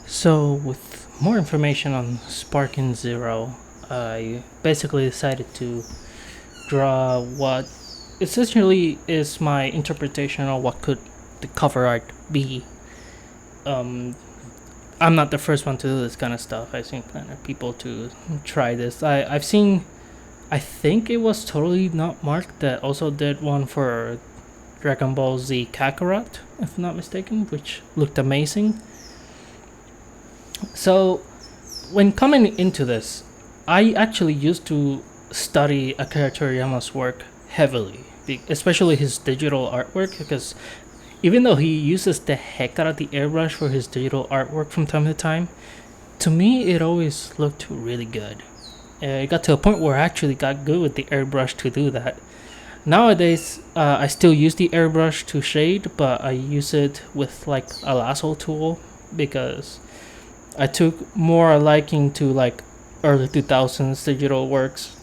So, with more information on Sparking Zero, I basically decided to draw what essentially is my interpretation of what could the cover art be. Um, I'm not the first one to do this kind of stuff. I've seen plenty of people to try this. I've seen, I think it was totally not Mark that also did one for Dragon Ball Z Kakarot, if not mistaken, which looked amazing. So, when coming into this, I actually used to study Akira Toriyama's work heavily, especially his digital artwork, because even though he uses the heck out of the airbrush for his digital artwork from time to time, to me it always looked really good. It got to a point where I actually got good with the airbrush to do that. Nowadays, I still use the airbrush to shade, but I use it with like a lasso tool because I took more liking to like early 2000s digital works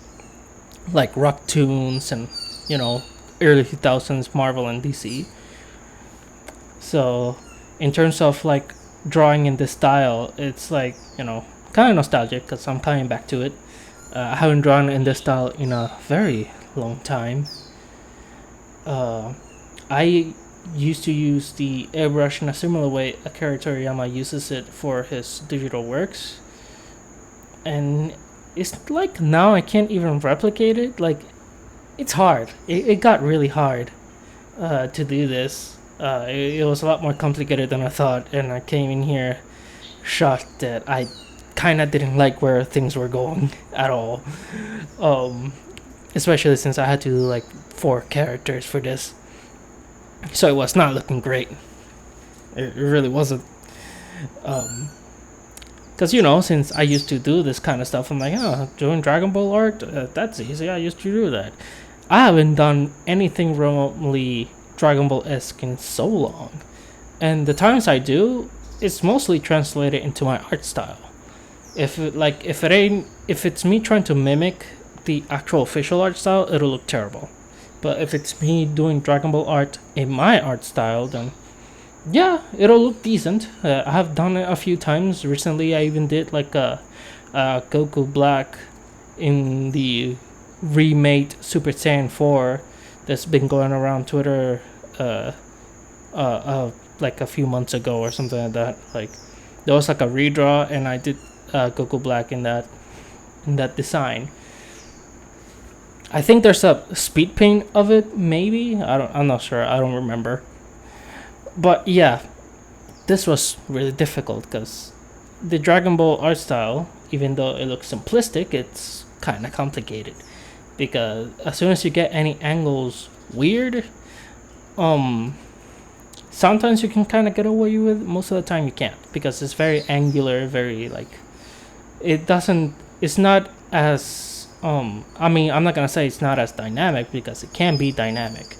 like Rock Tunes and you know early 2000s Marvel and DC. So in terms of like drawing in this style, it's like kind of nostalgic because I'm coming back to it. I haven't drawn in this style in a very long time. I used to use the airbrush in a similar way Akira Toriyama uses it for his digital works, and it's like now I can't even replicate it. Like it's hard. It got really hard to do this. It was a lot more complicated than I thought, and I came in here shocked that I kind of didn't like where things were going at all. Um, Especially since I had to do like 4 characters for this, so it was not looking great. It really wasn't. Because since I used to do this kind of stuff, I'm like, oh, doing Dragon Ball art, that's easy. I used to do that. I haven't done anything remotely Dragon Ball esque in so long, and the times I do, it's mostly translated into my art style. If it's me trying to mimic the actual official art style, it'll look terrible. But if it's me doing Dragon Ball art in my art style, then yeah, it'll look decent. I have done it a few times recently. I even did like a Goku Black in the remade Super Saiyan 4 that's been going around Twitter like a few months ago or something like that. Like there was like a redraw, and I did Goku Black in that design. I think there's a speed paint of it, maybe. I'm not sure. I don't remember. But yeah, this was really difficult because the Dragon Ball art style, even though it looks simplistic, it's kind of complicated. Because as soon as you get any angles weird, sometimes you can kind of get away with it. Most of the time you can't, because it's very angular, very like it's not as I'm not gonna say it's not as dynamic, because it can be dynamic.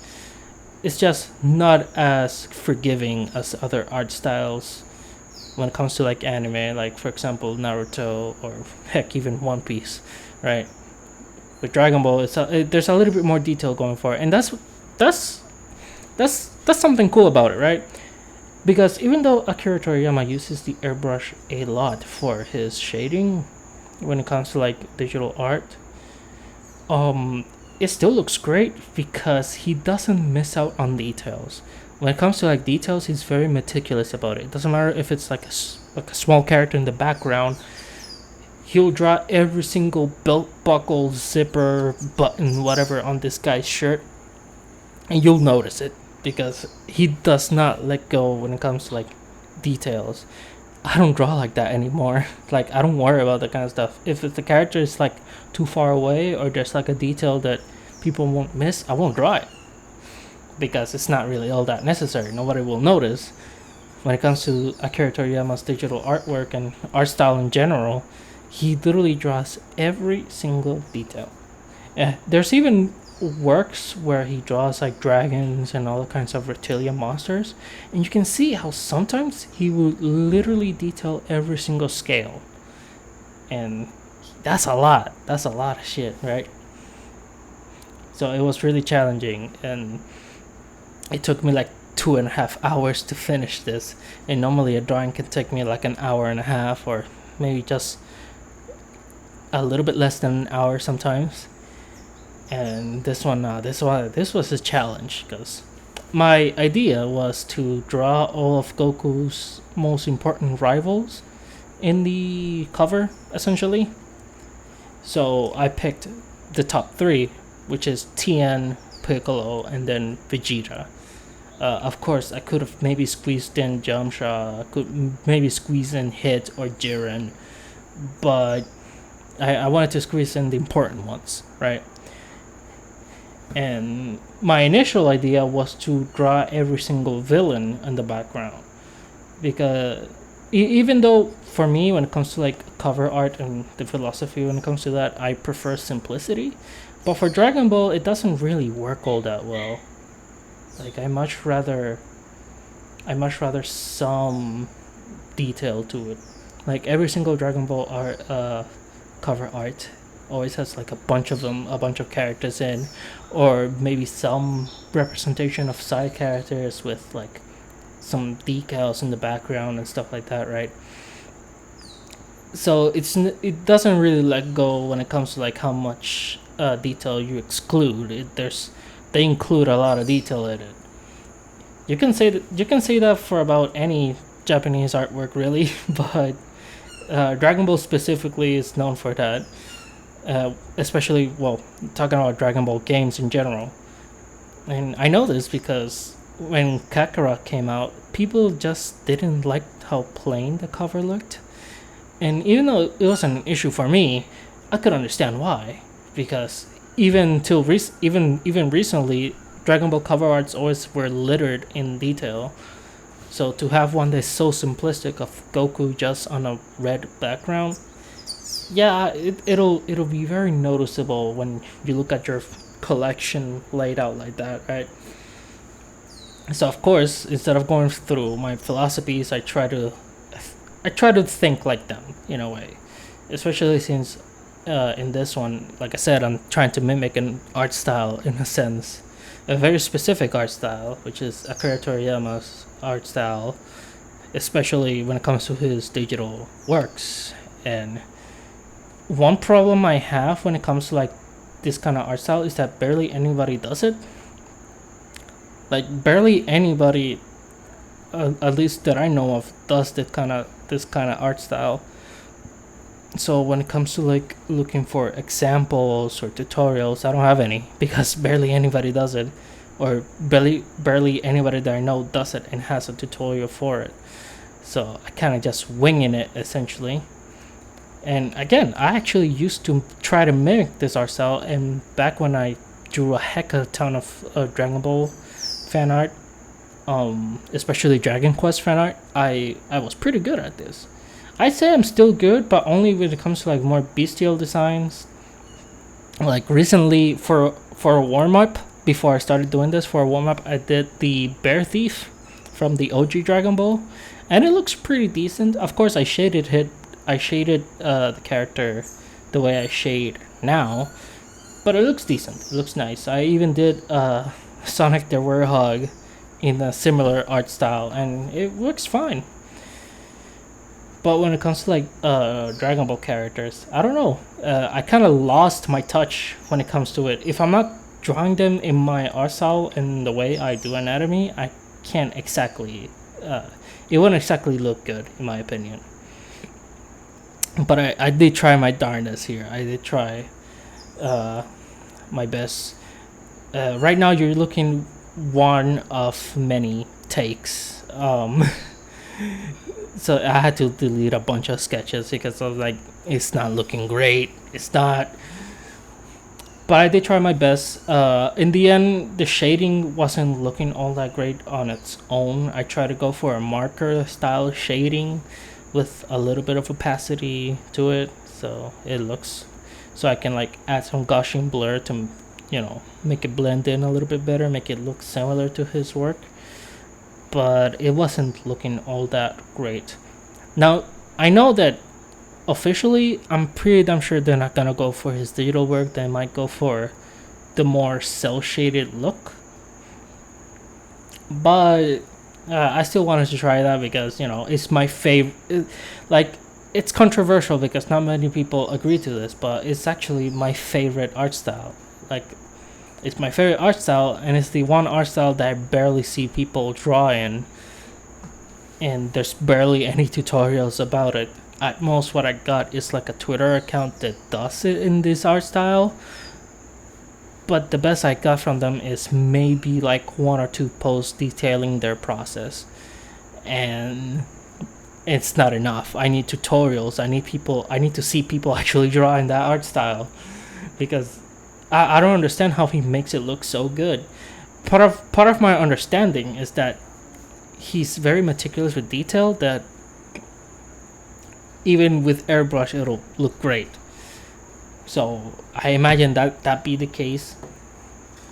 It's just not as forgiving as other art styles when it comes to like anime, like for example Naruto, or heck, even One Piece, right? With Dragon Ball, there's a little bit more detail going for it, and that's that's something cool about it, right? Because even though Akira Toriyama uses the airbrush a lot for his shading when it comes to like digital art, it still looks great because he doesn't miss out on details. When it comes to like details, he's very meticulous about it. It doesn't matter if it's like a small character in the background. He'll draw every single belt buckle, zipper, button, whatever on this guy's shirt, and you'll notice it because he does not let go when it comes to like details. I don't draw like that anymore. Like I don't worry about that kind of stuff. If the character is like too far away, or there's like a detail that people won't miss, I won't draw it because it's not really all that necessary. Nobody will notice. When it comes to Akira Toriyama's digital artwork and art style in general, he literally draws every single detail. There's even works where he draws like dragons and all kinds of reptilian monsters, and you can see how sometimes he will literally detail every single scale, and that's a lot of shit, right? So it was really challenging, and it took me like 2.5 hours to finish this, and normally a drawing can take me like an hour and a half, or maybe just a little bit less than an hour sometimes. And this was a challenge, because my idea was to draw all of Goku's most important rivals in the cover, essentially. So I picked the top three, which is Tien, Piccolo, and then Vegeta. Of course, I could have maybe squeezed in Jamsha, I could maybe squeeze in Hit or Jiren, but I wanted to squeeze in the important ones, right? And my initial idea was to draw every single villain in the background, because even though for me, when it comes to like cover art and the philosophy when it comes to that, I prefer simplicity, but for Dragon Ball it doesn't really work all that well. Like I much rather some detail to it. Like every single Dragon Ball art cover art always has like a bunch of characters in, or maybe some representation of side characters with like some decals in the background and stuff like that, right? So it doesn't really let go when it comes to like how much detail you exclude. They include a lot of detail in it. You can say that for about any Japanese artwork, really, but Dragon Ball specifically is known for that. Especially, well, talking about Dragon Ball games in general. And I know this because when Kakarot came out, people just didn't like how plain the cover looked. And even though it wasn't an issue for me, I could understand why. Because even recently, Dragon Ball cover arts always were littered in detail. So to have one that's so simplistic of Goku just on a red background, yeah, it'll be very noticeable when you look at your collection laid out like that, right? So of course, instead of going through my philosophies, I try to think like them in a way, especially since in this one, like I said, I'm trying to mimic an art style in a sense, a very specific art style, which is Akira Toriyama's art style, especially when it comes to his digital works. And one problem I have when it comes to like this kind of art style is that barely anybody does it. Like barely anybody, at least that I know of, does this kind of art style. So when it comes to like looking for examples or tutorials, I don't have any, because barely anybody does it, or barely anybody that I know does it and has a tutorial for it. So I kind of just winging it essentially. And again, I actually used to try to mimic this art style, and back when I drew a heck of a ton of Dragon Ball fan art, especially Dragon Quest fan art, I was pretty good at this. I'd say I'm still good, but only when it comes to like more bestial designs. Like recently, for a warm up, before I started doing this, for a warm up, I did the Bear Thief from the OG Dragon Ball, and it looks pretty decent. Of course, I shaded the character the way I shade now, but it looks decent. It looks nice. I even did Sonic the Werehog in a similar art style, and it works fine. But when it comes to like Dragon Ball characters, I don't know. I kind of lost my touch when it comes to it. If I'm not drawing them in my art style and the way I do anatomy, I can't exactly. It wouldn't exactly look good, in my opinion. But I did try my darndest here. I did try my best. Right now, you're looking one of many takes. So I had to delete a bunch of sketches because I was like, it's not looking great. It's not. But I did try my best. In the end, the shading wasn't looking all that great on its own. I tried to go for a marker style shading with a little bit of opacity to it, so I can like add some gushing blur to, make it blend in a little bit better, make it look similar to his work. But it wasn't looking all that great. Now, I know that officially, I'm pretty damn sure they're not gonna go for his digital work. They might go for the more cel shaded look. but I still wanted to try that because it's my favorite. Like, it's controversial because not many people agree to this, but it's actually my favorite art style. Like, it's my favorite art style, and it's the one art style that I barely see people draw in, and there's barely any tutorials about it. At most, what I got is like a Twitter account that does it in this art style, but the best I got from them is maybe like one or two posts detailing their process, and it's not enough. I need tutorials. I need to see people actually draw in that art style, because I don't understand how he makes it look so good. Part of my understanding is that he's very meticulous with detail, that even with airbrush it'll look great. So I imagine that be the case.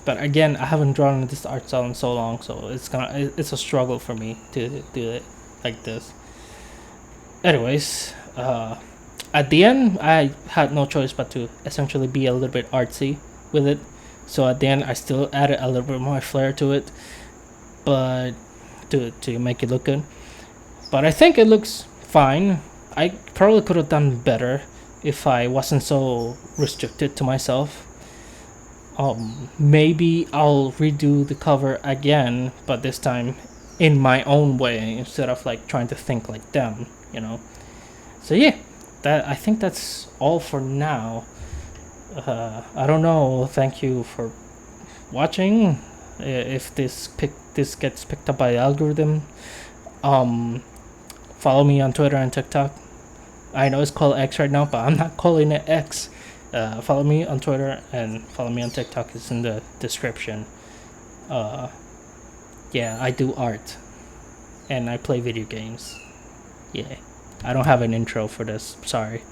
But again, I haven't drawn this art style in so long, so it's a struggle for me to do it like this. Anyways, at the end, I had no choice but to essentially be a little bit artsy with it. So at the end, I still added a little bit more flair to it, but to make it look good. But I think it looks fine. I probably could have done better if I wasn't so restricted to myself. Maybe I'll redo the cover again, but this time in my own way instead of like trying to think like them. So yeah, I think that's all for now. I don't know. Thank you for watching. If this gets picked up by the algorithm, follow me on Twitter and TikTok. I know it's called X right now, but I'm not calling it X. Follow me on Twitter and follow me on TikTok. It's in the description. Yeah, I do art and I play video games. Yeah, I don't have an intro for this. Sorry.